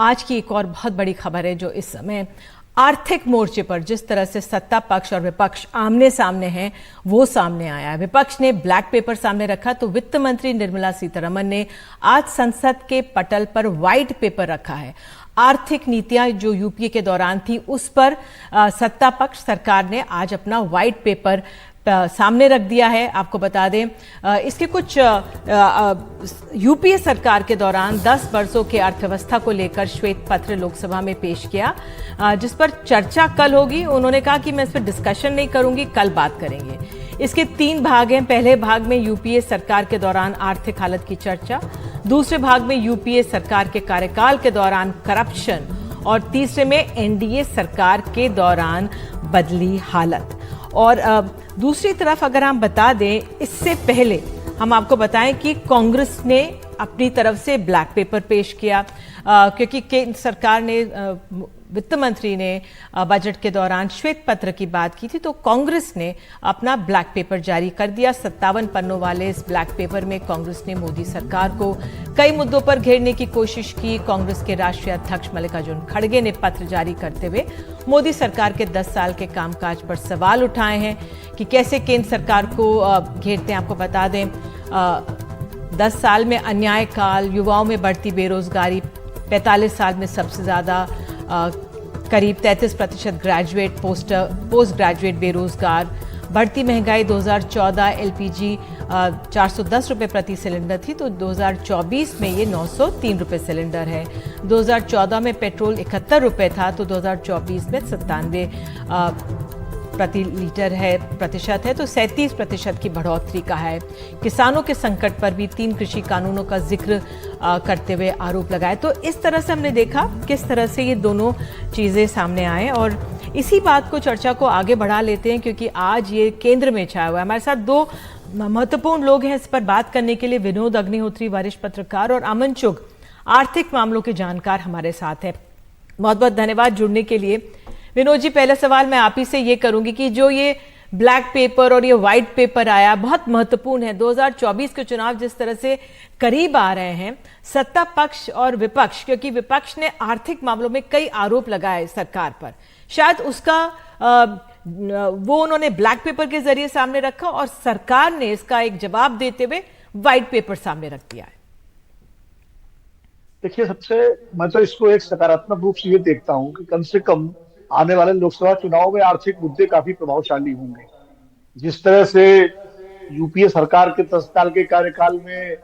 आज की एक और बहुत बड़ी खबर है जो इस समय आर्थिक मोर्चे पर जिस तरह से सत्ता पक्ष और विपक्ष आमने सामने हैं वो सामने आया है। विपक्ष ने ब्लैक पेपर सामने रखा तो वित्त मंत्री निर्मला सीतारमण ने आज संसद के पटल पर व्हाइट पेपर रखा है। आर्थिक नीतियां जो यूपीए के दौरान थी उस पर सत्ता पक्ष सरकार ने आज अपना व्हाइट पेपर सामने रख दिया है। आपको बता दें इसके कुछ यूपीए सरकार के दौरान 10 वर्षों की अर्थव्यवस्था को लेकर श्वेत पत्र लोकसभा में पेश किया, जिस पर चर्चा कल होगी। उन्होंने कहा कि मैं इस पर डिस्कशन नहीं करूंगी, कल बात करेंगे। इसके 3 भाग हैं। पहले भाग में यूपीए सरकार के दौरान आर्थिक हालत की चर्चा, दूसरे भाग में यूपीए सरकार के कार्यकाल के दौरान करप्शन और तीसरे में एनडीए सरकार के दौरान बदली हालत। और दूसरी तरफ अगर हम बता दें, इससे पहले हम आपको बताएं कि कांग्रेस ने अपनी तरफ से ब्लैक पेपर पेश किया, क्योंकि केंद्र सरकार ने वित्त मंत्री ने बजट के दौरान श्वेत पत्र की बात की थी, तो कांग्रेस ने अपना ब्लैक पेपर जारी कर दिया। 57 पन्नों वाले इस ब्लैक पेपर में कांग्रेस ने मोदी सरकार को कई मुद्दों पर घेरने की कोशिश की। कांग्रेस के राष्ट्रीय अध्यक्ष मल्लिकार्जुन खड़गे ने पत्र जारी करते हुए मोदी सरकार के 10 साल के कामकाज पर सवाल उठाए हैं कि कैसे केंद्र सरकार को घेरते हैं। आपको बता दें 10 साल में अन्याय काल, युवाओं में बढ़ती बेरोजगारी, 45 साल में सबसे ज्यादा करीब 33% ग्रेजुएट, पोस्ट ग्रेजुएट बेरोजगार, बढ़ती महंगाई। 2014 एलपीजी 410 रुपये प्रति सिलेंडर थी, तो 2024 में ये 903 रुपये सिलेंडर है। 2014 में पेट्रोल 71 रुपये था, तो 2024 में 97 प्रति लीटर प्रतिशत है, तो 37% की बढ़ोतरी का है। किसानों के संकट पर भी 3 कृषि कानूनों का जिक्र करते हुए आरोप लगाए। तो इस तरह से हमने देखा किस तरह से ये दोनों चीजें सामने आए, और इसी बात को चर्चा को आगे बढ़ा लेते हैं, क्योंकि आज ये केंद्र में छाया हुआ है। हमारे साथ 2 महत्वपूर्ण लोग हैं इस पर बात करने के लिए। विनोद अग्निहोत्री, वरिष्ठ पत्रकार, और अमन चुग, आर्थिक मामलों के जानकार, हमारे साथ है। बहुत बहुत धन्यवाद जुड़ने के लिए। विनोद जी, पहला सवाल मैं आप ही से ये करूंगी कि जो ये ब्लैक पेपर और ये व्हाइट पेपर आया बहुत महत्वपूर्ण है। 2024 के चुनाव जिस तरह से करीब आ रहे हैं, सत्ता पक्ष और विपक्ष, क्योंकि विपक्ष ने आर्थिक मामलों में कई आरोप लगाए सरकार पर, शायद उसका वो उन्होंने ब्लैक पेपर के जरिए सामने रखा और सरकार ने इसका एक जवाब देते हुए व्हाइट पेपर सामने रख दिया है। देखिए, मैं तो इसको एक सकारात्मक रूप से ये देखता हूं कि कम से कम आने वाले लोकसभा चुनाव में आर्थिक मुद्दे काफी प्रभावशाली होंगे। जिस तरह से यूपीए सरकार के 10 साल के कार्यकाल में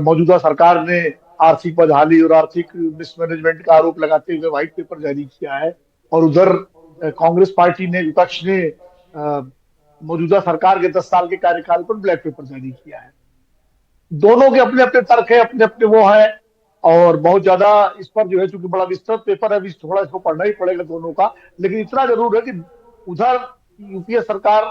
मौजूदा सरकार ने आर्थिक बदहाली और आर्थिक मिसमैनेजमेंट का आरोप लगाते हुए व्हाइट पेपर जारी किया है, और उधर कांग्रेस पार्टी ने, विपक्ष ने मौजूदा सरकार के 10 साल के कार्यकाल पर ब्लैक पेपर जारी किया है। दोनों के अपने अपने तर्क है, अपने अपने वो है, और बहुत ज्यादा इस पर जो है, चूंकि बड़ा विस्तृत पेपर है, अभी थोड़ा इसको पढ़ना ही पड़ेगा दोनों का। लेकिन इतना जरूर है कि उधर यूपीए सरकार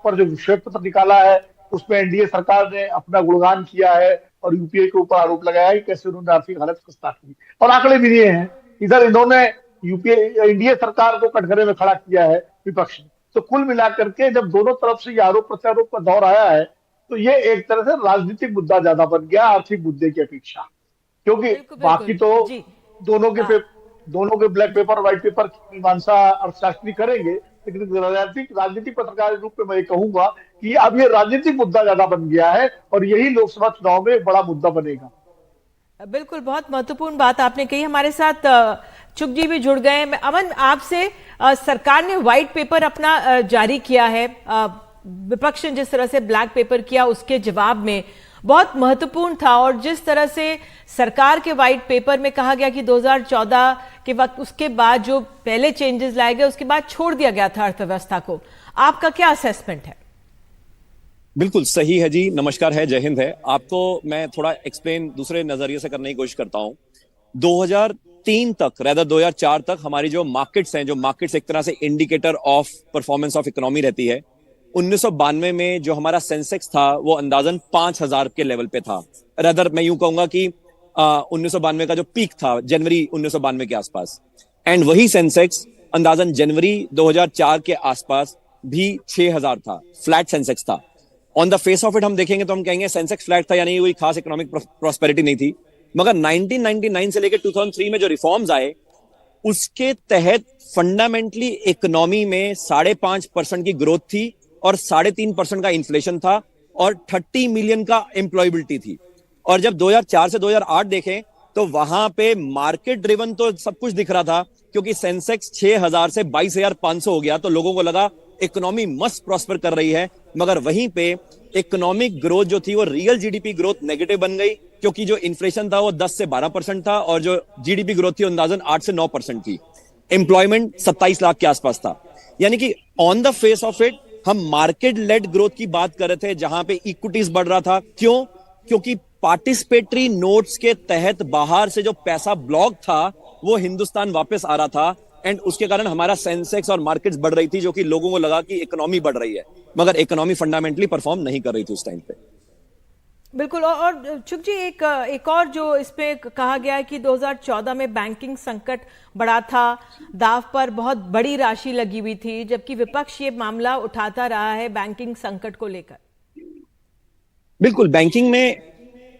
पर जो श्वेत पत्र निकाला है उसमें एनडीए सरकार ने अपना गुणगान किया है और यूपीए के ऊपर आरोप लगाया है कि कैसे उन्होंने आर्थिक हालत खस्ता की, और आंकड़े भी दिए हैं। इधर इन्होंने एनडीए सरकार को कटघरे में खड़ा किया है विपक्ष ने। तो कुल मिलाकर के जब दोनों तरफ से ये आरोप प्रत्यारोप का दौर आया है, तो ये एक तरह से राजनीतिक मुद्दा ज्यादा बन गया आर्थिक मुद्दे की अपेक्षा, क्योंकि बाकी तो दोनों के ब्लैक पेपर व्हाइट पेपर की मीमांसा अर्थशास्त्री करेंगे, लेकिन राजनीतिक पत्रकार के रूप में मैं कहूंगा कि अब ये राजनीतिक मुद्दा ज्यादा बन गया है और यही लोकसभा चुनाव में एक बड़ा मुद्दा बनेगा। बिल्कुल, बहुत महत्वपूर्ण बात आपने कही। हमारे साथ चुग जी भी जुड़ गए हैं। अमन, आपसे, सरकार ने व्हाइट पेपर अपना जारी किया है, विपक्ष ने जिस तरह से ब्लैक पेपर किया उसके जवाब में बहुत महत्वपूर्ण था, और जिस तरह से सरकार के व्हाइट पेपर में कहा गया कि 2014 के वक्त, उसके बाद जो पहले चेंजेस लाए गए उसके बाद छोड़ दिया गया था अर्थव्यवस्था को, आपका क्या असेसमेंट है? बिल्कुल सही है जी, नमस्कार है, जय हिंद है। आपको मैं थोड़ा एक्सप्लेन दूसरे नजरिए से करने की कोशिश करता हूं। 2003 तक, रेदर 2004 तक हमारी जो मार्केट्स हैं, जो मार्केट्स एक तरह से indicator of performance of economy रहती है, 1992 में जो हमारा सेंसेक्स था वो अंदाजन 5000 के लेवल पे था। रेदर मैं यूं कहूंगा कि 1992 का जो पीक था जनवरी 1992 के आसपास, एंड वही सेंसेक्स अंदाजन जनवरी 2004 के आसपास भी 6000 था, फ्लैट सेंसेक्स था। On the face of it हम देखेंगे तो हम कहेंगे सेंसेक्स फ्लैट था, यानी कोई खास इकोनॉमिक प्रॉस्पेरिटी नहीं थी। मगर 1999 से लेकर 2003 में जो रिफॉर्म्स आए उसके तहत फंडामेंटली इकोनॉमी में 5.5% की ग्रोथ थी और 3.5% का इन्फ्लेशन था और 30 मिलियन का एम्प्लॉयबिलिटी थी। और जब 2004 से 2008 देखें तो वहां पे मार्केट ड्रिवन तो सब कुछ दिख रहा था, क्योंकि सेंसेक्स 6,000 से 22,500 हो गया, तो लोगों को लगा इकोनॉमी मस्त प्रॉस्पर कर रही है। मगर वहीं पे इकोनॉमिक ग्रोथ जो थी वो रियल जीडीपी ग्रोथ नेगेटिव बन गई, क्योंकि जो इन्फ्लेशन था वो 10 से 12% था और जो जीडीपी ग्रोथ थी अंदाजन 8 से 9% थी। एम्प्लॉयमेंट 27 लाख के आसपास था। यानी कि on the face of it हम मार्केट लेड ग्रोथ की बात कर रहे थे, जहां पे इक्विटीज बढ़ रहा था। क्यों? क्योंकि पार्टिसिपेटरी नोट्स के तहत बाहर से जो पैसा ब्लॉक था वो हिंदुस्तान वापस आ रहा था, एंड उसके कारण हमारा सेंसेक्स और मार्केट्स बढ़ रही थी, जो कि लोगों को लगा कि इकोनॉमी बढ़ रही है, मगर इकोनॉमी फंडामेंटली परफॉर्म नहीं कर रही थी उस टाइम पे। बिल्कुल। और चुग जी, एक और जो इस पे कहा गया है कि 2014 में बैंकिंग संकट बड़ा था, दाव पर बहुत बड़ी राशि लगी हुई थी, जबकि विपक्ष ये मामला उठाता रहा है बैंकिंग संकट को लेकर। बिल्कुल, बैंकिंग में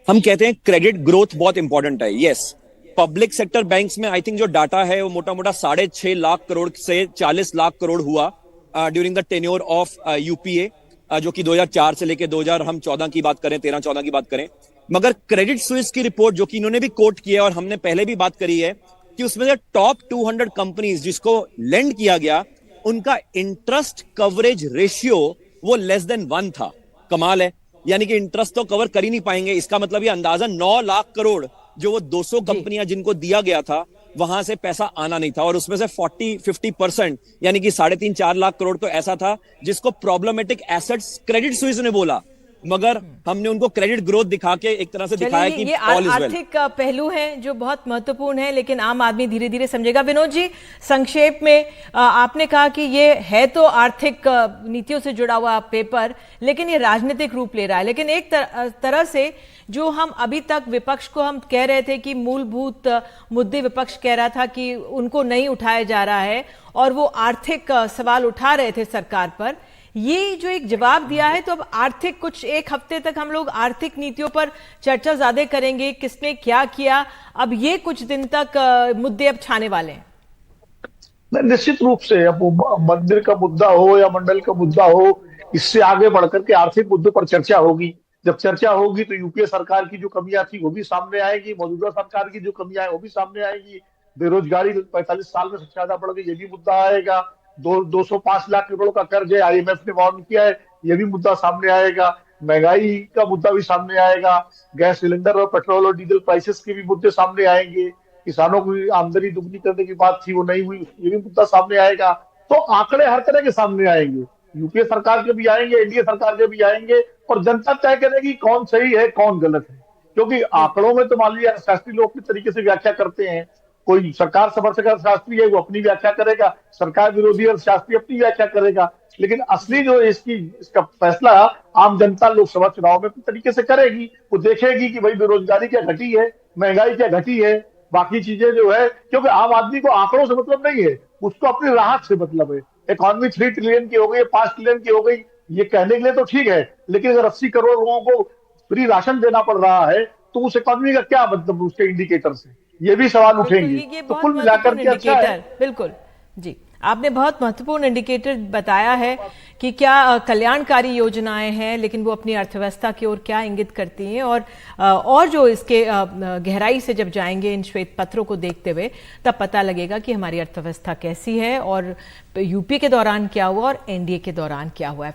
हम कहते हैं क्रेडिट ग्रोथ बहुत इंपॉर्टेंट है। यस, पब्लिक सेक्टर बैंक्स में आई थिंक जो डाटा है वो मोटा मोटा 6.5 लाख करोड़ से 40 लाख करोड़ हुआ during the tenure of UPA, जो कि 2004 से लेके 2014 की बात करें, 13-14 की बात करें। मगर क्रेडिट स्विस की रिपोर्ट जो कि इन्होंने भी कोट किया है और हमने पहले भी बात करी है कि उसमें से टॉप 200 कंपनीज जिसको लेंड किया गया, उनका इंटरेस्ट कवरेज रेशियो वो लेस देन 1 था। कमाल है, यानी कि इंटरेस्ट तो कवर कर ही नहीं पाएंगे। इसका मतलब ये अंदाजा 9 लाख करोड़ जो वो 200 कंपनियां जिनको दिया गया था वहां से पैसा आना नहीं था, और उसमें से 40-50% यानी कि 3.5-4 लाख करोड़ तो ऐसा था जिसको प्रॉब्लमेटिक एसेट्स क्रेडिट स्विस ने बोला, मगर हमने उनको क्रेडिट ग्रोथ दिखा के एक तरह से दिखाया कि ये ऑल इज वेल। आर्थिक पहलू हैं जो बहुत महत्वपूर्ण है, लेकिन आम आदमी धीरे धीरे समझेगा। विनोद जी, संक्षेप में आपने कहा कि ये है तो आर्थिक नीतियों से जुड़ा हुआ पेपर, लेकिन ये राजनीतिक रूप ले रहा है। लेकिन एक तरह से जो हम अभी तक विपक्ष को हम कह रहे थे कि मूलभूत मुद्दे विपक्ष कह रहा था कि उनको नहीं उठाया जा रहा है, और वो आर्थिक सवाल उठा रहे थे सरकार पर, ये जो एक जवाब दिया है, तो अब आर्थिक कुछ एक हफ्ते तक हम लोग आर्थिक नीतियों पर चर्चा ज्यादा करेंगे, किसने क्या किया। अब ये कुछ दिन तक मुद्दे अब छाने वाले हैं। निश्चित रूप से अब मंदिर का मुद्दा हो या मंडल का मुद्दा हो, इससे आगे बढ़कर के आर्थिक मुद्दों पर चर्चा होगी। जब चर्चा होगी तो यूपीए सरकार की जो कमियां थी वो भी सामने आएगी, मौजूदा सरकार की जो कमियां है वो भी सामने आएगी। बेरोजगारी 45 साल में सबसे ज्यादा बढ़ गई, ये भी मुद्दा आएगा। 205 लाख करोड़ का कर्ज है, आईएमएफ ने वार्न किया है, ये भी मुद्दा सामने आएगा। महंगाई का मुद्दा भी सामने आएगा। गैस सिलेंडर और पेट्रोल और डीजल प्राइसेस के भी मुद्दे सामने आएंगे। किसानों की आमदनी दुगनी करने की बात थी वो नहीं हुई, ये भी मुद्दा सामने आएगा। तो आंकड़े हर तरह के सामने आएंगे, यूपीए सरकार के भी आएंगे, एनडीए सरकार के भी आएंगे, और जनता तय करेगी कौन सही है कौन गलत है। क्योंकि आंकड़ों में तो मान लिया शास्त्री लोग किस तरीके से व्याख्या करते हैं, कोई सरकार समर्थक अर्थशास्त्री है वो अपनी व्याख्या करेगा, सरकार विरोधी अर्थशास्त्री अपनी व्याख्या करेगा, लेकिन असली जो इसका फैसला आम जनता लोकसभा चुनाव में किस तरीके से करेगी। वो देखेगी कि भाई बेरोजगारी क्या घटी है, महंगाई क्या घटी है, बाकी चीजें जो है। क्योंकि आम आदमी को आंकड़ों से मतलब नहीं है, उसको अपनी राहत से मतलब है। इकोनॉमी 3 ट्रिलियन की हो गई, 5 ट्रिलियन की हो गई, ये कहने के लिए तो ठीक है, लेकिन अगर 80 करोड़ लोगों को फ्री राशन देना पड़ रहा है तो उस इकोनॉमी का क्या मतलब उसके इंडिकेटर से, ये भी सवाल उठेंगे। ये तो कुल मिलाकर के अच्छा है। बिल्कुल जी, आपने बहुत महत्वपूर्ण इंडिकेटर बताया है कि क्या कल्याणकारी योजनाएं हैं, लेकिन वो अपनी अर्थव्यवस्था की ओर क्या इंगित करती हैं। और जो इसके गहराई से जब जाएंगे इन श्वेत पत्रों को देखते हुए, तब पता लगेगा कि हमारी अर्थव्यवस्था कैसी है, और यूपी के दौरान क्या हुआ और एनडीए के दौरान क्या हुआ है।